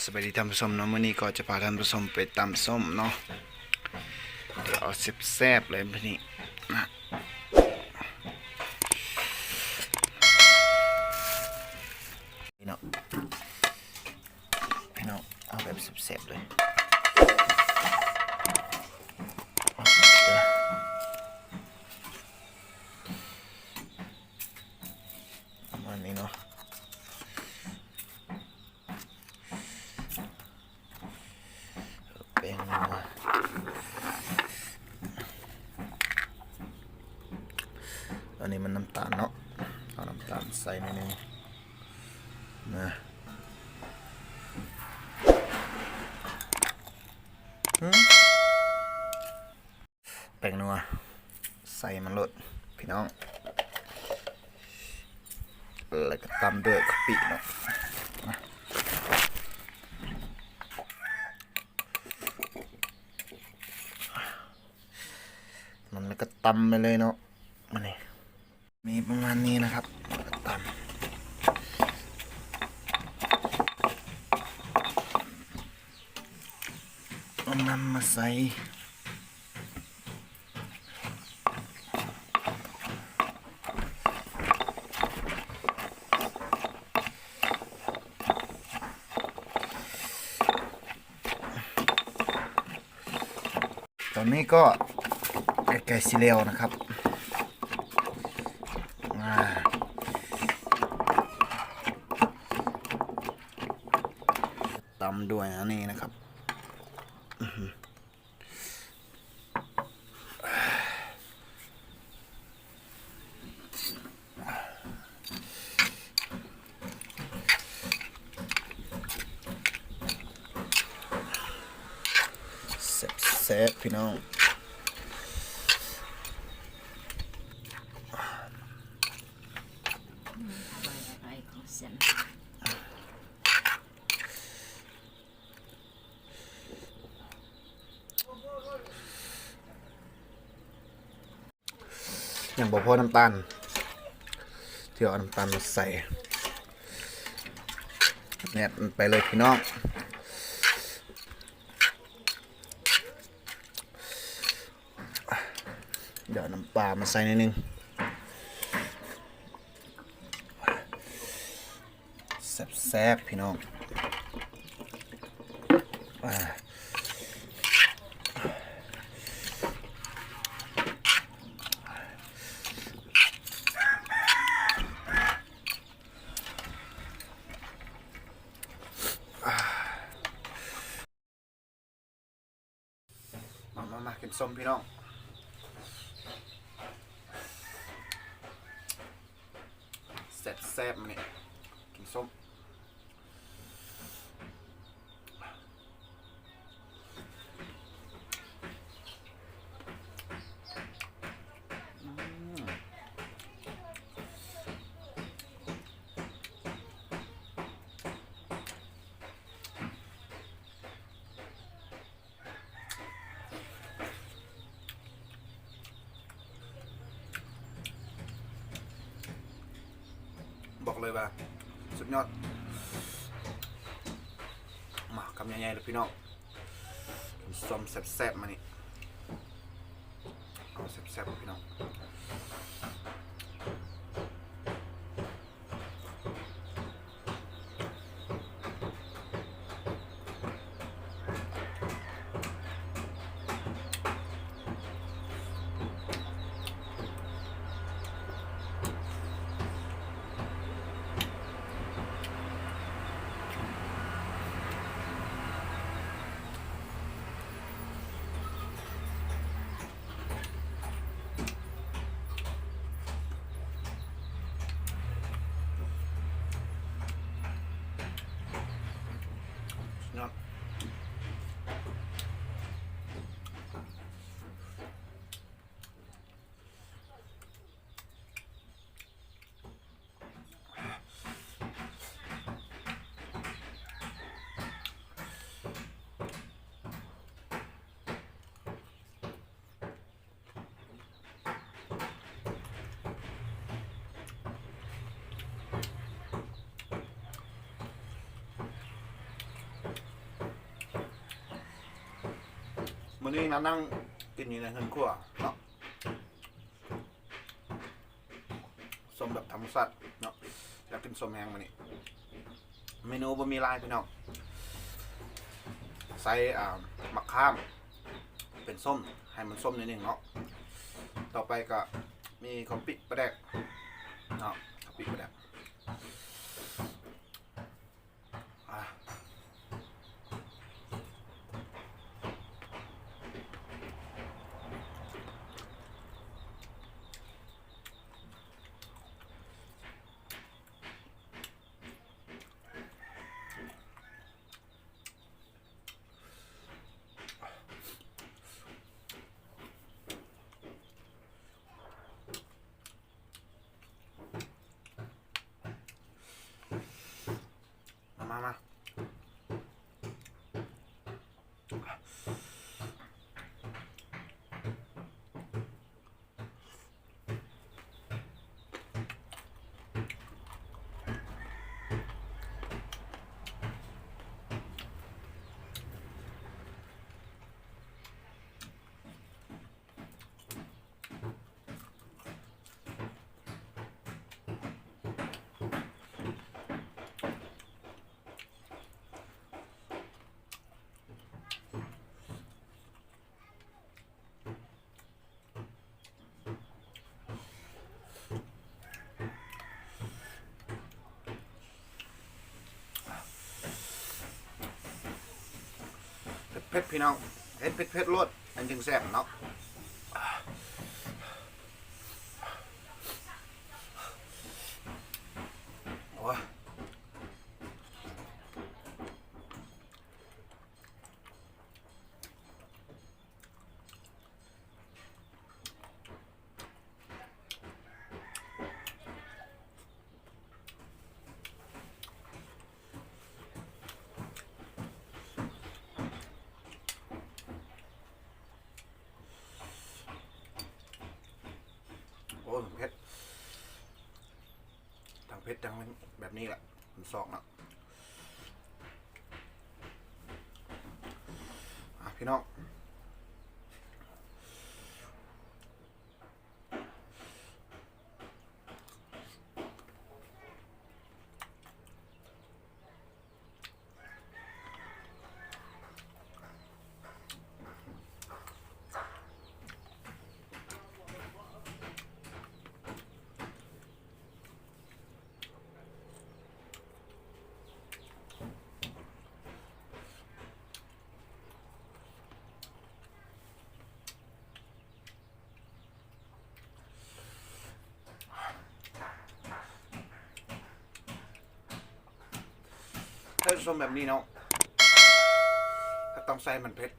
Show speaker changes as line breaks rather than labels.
สวัสดีท่านผู้ชมเนาะมื้อนี้ก็จะพาท่านผู้ชมไปตำส้มเนาะเดี๋ยวเอาแซ่บๆเลยมื้อนี้นะพี่น้องเอาแบบแซ่บๆเลยประมาณนี้เนาะแป้งนัวอันนี้มันน้ำตาลเนาะเอาน้ำตาลใส่นิดนึงนะแป้งนัวใส่มันลดพี่น้องแล้วก็ตำด้วยกะปิเนาะมันแล้วก็ตำไปเลยเนาะมันนี่มีประมาณนี้นะครับตำเอาน้ำมาใส่ตอนนี้ก็ไก่ซีเรียลนะครับตำด้วยอันนี้นะครับแซ่บพี่น้องอย่างบอกพ่อน้ำตาลที่เอาน้ำตาลมาใส่เนี่ยไปเลยพี่น้องเดี๋ยวน้ำปลามาใส่นิดนึงแซ่บๆพี่น้องมากินส้มพี่น้องแซ่บๆมาเนี่ยกินส้มบอกเลยว่าสุดยอดมาคำใหญ่ๆเลยพี่น้องส้มแซ่บๆมานี่เอาแซ่บๆพี่น้อง วันนี้นั่งกินอยู่ในเฮือนครัวเนาะส้มแบบธรรมชาติเนาะอยากกินส้มแห้งมานี่เมนูบะหมี่ลายพี่น้องใส่มะข้ามเป็นส้มให้มันส้มนิดนึงเนาะต่อไปก็มีข้าวปิปลาแดกเนาะข้าวปิปลาแดกมาเผ็ดพี่น้องเผ็ดรสอันจึงแซ่บเนาะโอ้ยโอ้ยเผ็ดทั้งเผ็ดทั้งแบบนี้แหละมันซอกเนาะพี่น้องถ้าส้มแบบนี้เนาะถ้าต้องใส่มันเผ็ด